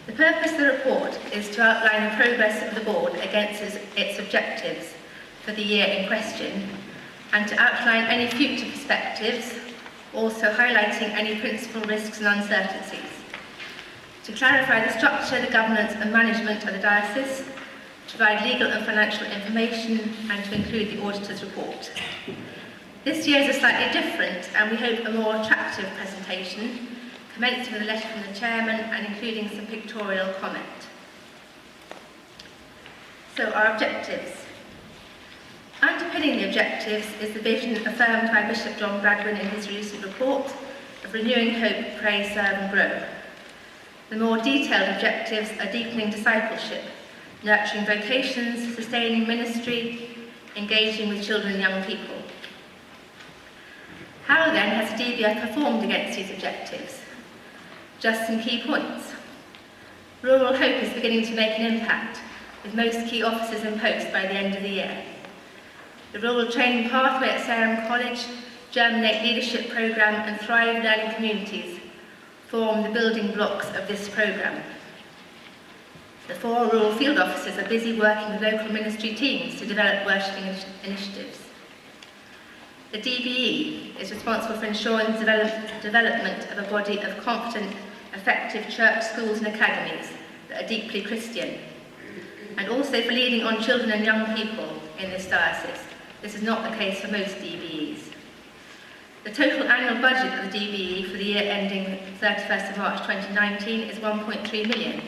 The purpose of the report is to outline the progress of the board against its objectives for the year in question, and to outline any future perspectives, also highlighting any principal risks and uncertainties. To clarify the structure, the governance and management of the diocese, to provide legal and financial information, and to include the auditor's report. This year is a slightly different and we hope a more attractive presentation, commencing with a letter from the chairman and including some pictorial comment. So, our objectives. Underpinning the objectives is the vision affirmed by Bishop John Bradwin in his recent report of renewing hope, pray, serve and grow. The more detailed objectives are deepening discipleship, nurturing vocations, sustaining ministry, engaging with children and young people. How then has the DBF performed against these objectives? Just some key points. Rural Hope is beginning to make an impact, with most key officers in post by the end of the year. The Rural Training Pathway at Sarum College, Germinate Leadership Programme and Thrive Learning Communities form the building blocks of this programme. The 4 rural field officers are busy working with local ministry teams to develop worshipping initiatives. The DBE is responsible for ensuring the development of a body of competent, effective church schools and academies that are deeply Christian, and also for leading on children and young people in this diocese. This is not the case for most DBEs. The total annual budget of the DBE for the year ending 31st of March 2019 is 1.3 million.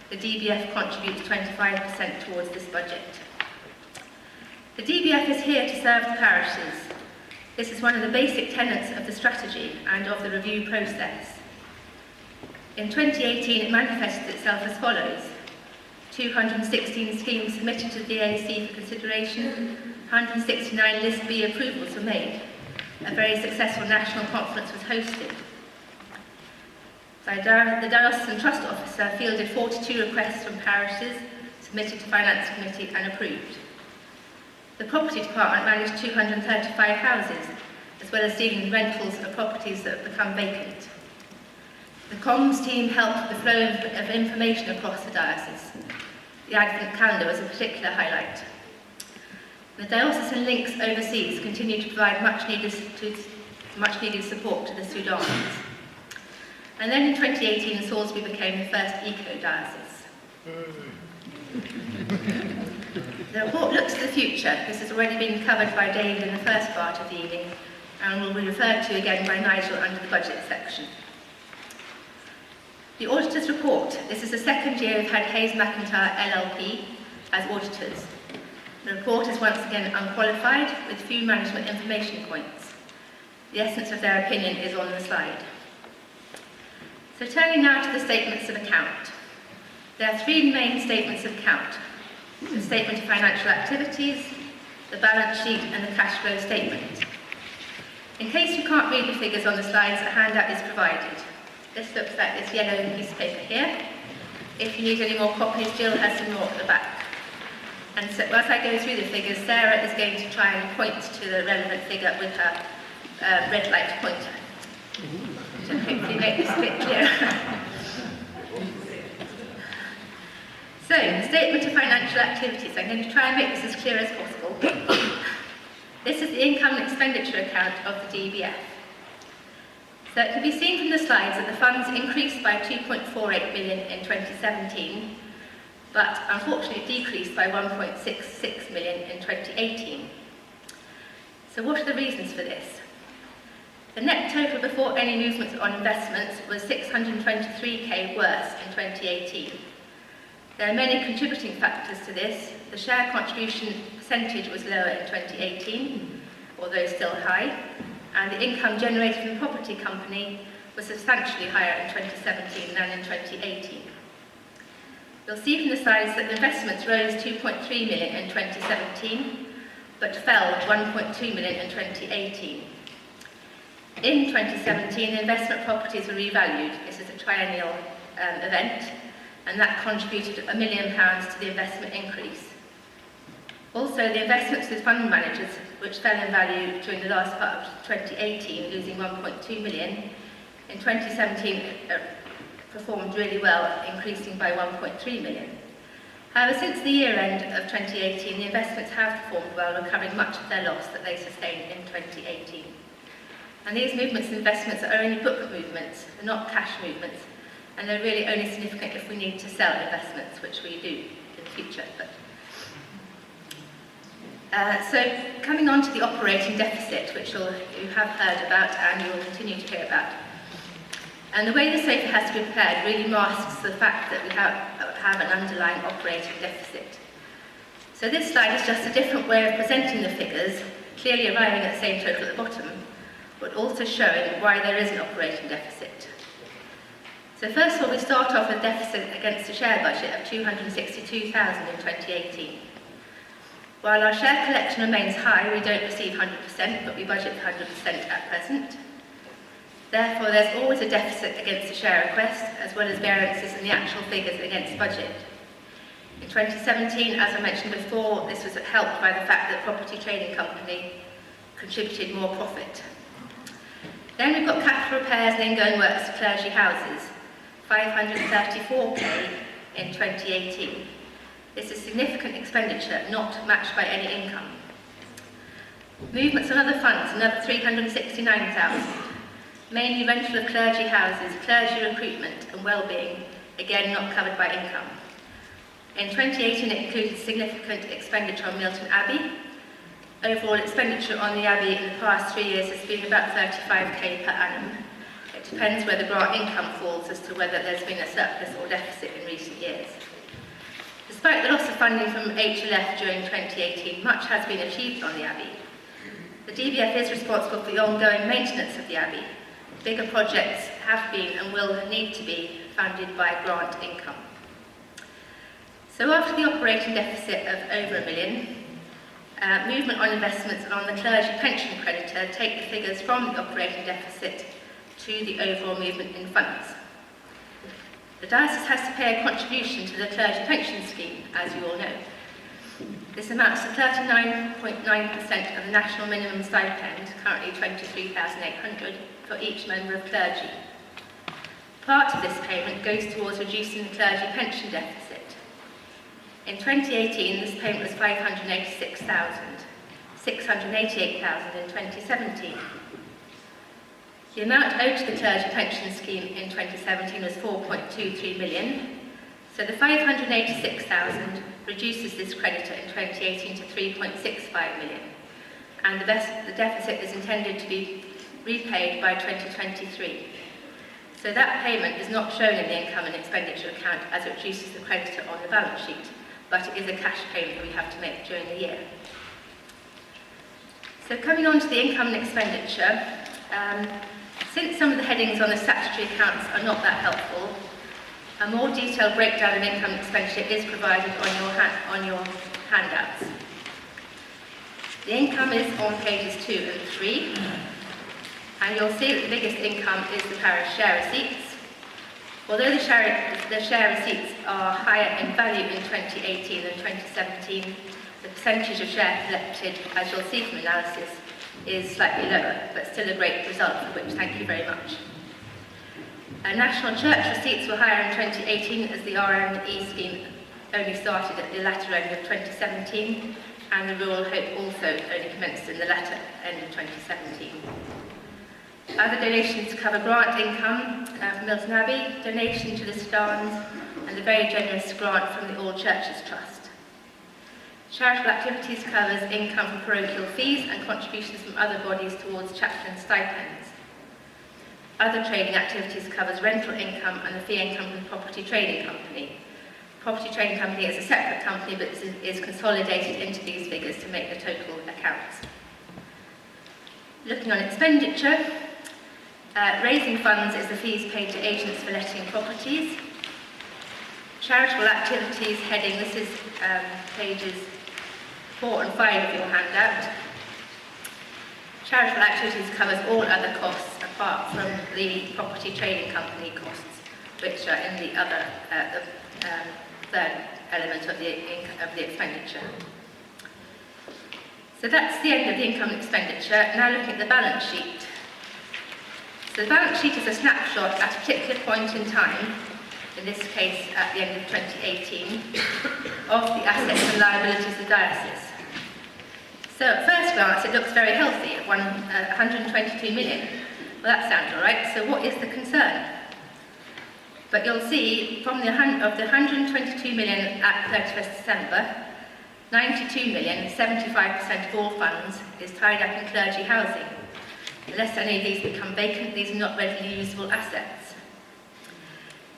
The DBF contributes 25% towards this budget. The DBF is here to serve the parishes. This is one of the basic tenets of the strategy and of the review process. In 2018, it manifested itself as follows: 216 schemes submitted to the AAC for consideration, 169 List B approvals were made. A very successful national conference was hosted. The Diocesan Trust Officer fielded 42 requests from parishes, submitted to Finance Committee and approved. The Property Department managed 235 houses, as well as dealing with rentals of properties that have become vacant. The comms team helped with the flow of information across the diocese. The Advent calendar was a particular highlight. The Diocesan links overseas continue to provide much needed support to the Sudans. And then in 2018, Salisbury became the first eco-diocese. The report looks to the future. This has already been covered by David in the first part of the evening and will be referred to again by Nigel under the budget section. The auditor's report. This is the second year we've had Hayes McIntyre LLP as auditors. The report is once again unqualified with few management information points. The essence of their opinion is on the slide. So turning now to the statements of account. There are 3 main statements of account: the statement of financial activities, the balance sheet and the cash flow statement. In case you can't read the figures on the slides, a handout is provided. This looks like this yellow piece of paper here. If you need any more copies, Jill has some more at the back. And so as I go through the figures, Sarah is going to try and point to the relevant figure with her red light pointer. To hopefully make this a bit clearer. So, the statement of financial activities. I'm going to try and make this as clear as possible. This is the income and expenditure account of the DBF. So it can be seen from the slides that the funds increased by 2.48 million in 2017, but unfortunately decreased by 1.66 million in 2018. So what are the reasons for this? The net total before any movements on investments was 623k worse in 2018. There are many contributing factors to this. The share contribution percentage was lower in 2018, although still high, and the income generated from the property company was substantially higher in 2017 than in 2018. You'll see from the slides that investments rose 2.3 million in 2017, but fell 1.2 million in 2018. In 2017, the investment properties were revalued. This is a triennial event, and that contributed £1 million to the investment increase. Also, the investments with fund managers, which fell in value during the last part of 2018, losing 1.2 million, in 2017 performed really well, increasing by 1.3 million. However, since the year end of 2018, the investments have performed well, recovering much of their loss that they sustained in 2018. And these movements and investments are only book movements, they're not cash movements, and they're really only significant if we need to sell investments, which we do in the future. So coming on to the operating deficit, which you have heard about and you will continue to hear about. And the way the SOFA has to be prepared really masks the fact that we have an underlying operating deficit. So this slide is just a different way of presenting the figures, clearly arriving at the same total at the bottom, but also showing why there is an operating deficit. So first of all, we start off with a deficit against the share budget of 262,000 in 2018. While our share collection remains high, we don't receive 100%, but we budget for 100% at present. Therefore, there's always a deficit against the share request, as well as variances in the actual figures against budget. In 2017, as I mentioned before, this was helped by the fact that the property trading company contributed more profit. Then we've got capital repairs and ingoing works to clergy houses, 534k in 2018. This is significant expenditure, not matched by any income. Movements on other funds, another 369,000. Mainly rental of clergy houses, clergy recruitment and well-being, again not covered by income. In 2018 it included significant expenditure on Milton Abbey. Overall expenditure on the Abbey in the past 3 years has been about 35k per annum. It depends where the grant income falls as to whether there's been a surplus or deficit in recent years. Despite the loss of funding from HLF during 2018, much has been achieved on the Abbey. The DBF is responsible for the ongoing maintenance of the Abbey. Bigger projects have been and will need to be funded by grant income. So after the operating deficit of over £1 million, movement on investments and on the clergy pension creditor take the figures from the operating deficit to the overall movement in funds. The diocese has to pay a contribution to the clergy pension scheme, as you all know. This amounts to 39.9% of the national minimum stipend, currently 23,800, for each member of clergy. Part of this payment goes towards reducing the clergy pension deficit. In 2018, this payment was 586,000, 688,000 in 2017. The amount owed to the clergy pension scheme in 2017 was 4.23 million, so the 586,000 reduces this creditor in 2018 to 3.65 million, and the deficit is intended to be repaid by 2023. So that payment is not shown in the income and expenditure account as it reduces the creditor on the balance sheet, but it is a cash payment that we have to make during the year. So coming on to the income and expenditure, since some of the headings on the statutory accounts are not that helpful, a more detailed breakdown of income and expenditure is provided on your handouts. The income is on pages 2 and 3, and you'll see that the biggest income is the parish share receipts. Although the share receipts are higher in value in 2018 than 2017, the percentage of share collected, as you'll see from analysis, is slightly lower, but still a great result, for which thank you very much. National church receipts were higher in 2018 as the RME scheme only started at the latter end of 2017, and the Rural Hope also only commenced in the latter end of 2017. Other donations cover grant income from Milton Abbey, donation to the Stans, and the very generous grant from the All Churches Trust. Charitable activities covers income from parochial fees and contributions from other bodies towards chaplain stipends. Other trading activities covers rental income and the fee income from the property trading company. The property trading company is a separate company but is consolidated into these figures to make the total accounts. Looking on expenditure, raising funds is the fees paid to agents for letting properties. Charitable activities heading, this is pages 4 and 5 of your handout. Charitable activities covers all other costs apart from the property trading company costs, which are in the other third element of the expenditure. So that's the end of the income and expenditure. Now looking at the balance sheet. So the balance sheet is a snapshot at a particular point in time, in this case at the end of 2018, of the assets and liabilities of the diocese. So at first glance it looks very healthy at 122 million. Well, that sounds all right, so what is the concern? But you'll see from the 122 million at 31st December, 92 million, 75% of all funds, is tied up in clergy housing. Unless any of these become vacant, these are not readily usable assets.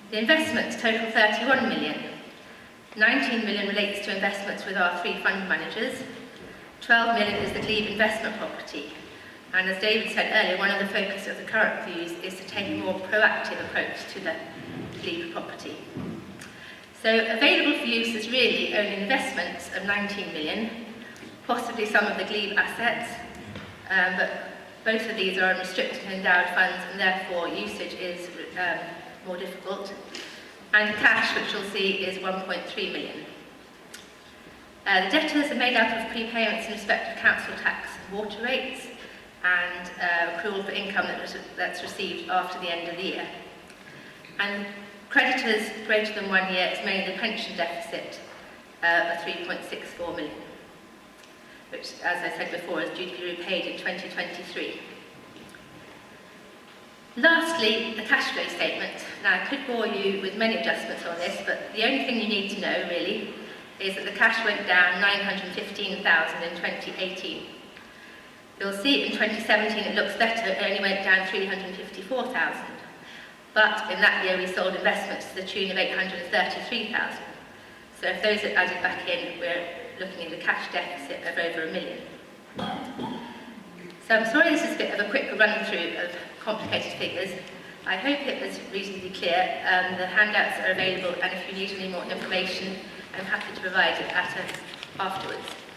The investments total 31 million. 19 million relates to investments with our 3 fund managers. 12 million is the Glebe investment property. And as David said earlier, one of the focus of the current reviews is to take a more proactive approach to the Glebe property. So available for use is really only investments of 19 million, possibly some of the Glebe assets, but both of these are unrestricted and endowed funds, and therefore usage is more difficult. And the cash, which you'll see, is 1.3 million. The debtors are made up of prepayments in respect of council tax and water rates, and accrual for income that's received after the end of the year. And creditors greater than 1 year is mainly the pension deficit of 3.64 million, which, as I said before, is due to be repaid in 2023. Lastly, the cash flow statement. Now, I could bore you with many adjustments on this, but the only thing you need to know, really, is that the cash went down 915,000 in 2018. You'll see in 2017 it looks better, it only went down 354,000. But in that year we sold investments to the tune of 833,000. So if those are added back in, we're looking at a cash deficit of over £1 million. So I'm sorry this is a bit of a quick run through of complicated figures. I hope it was reasonably clear. The handouts are available, and if you need any more information, I'm happy to provide it afterwards.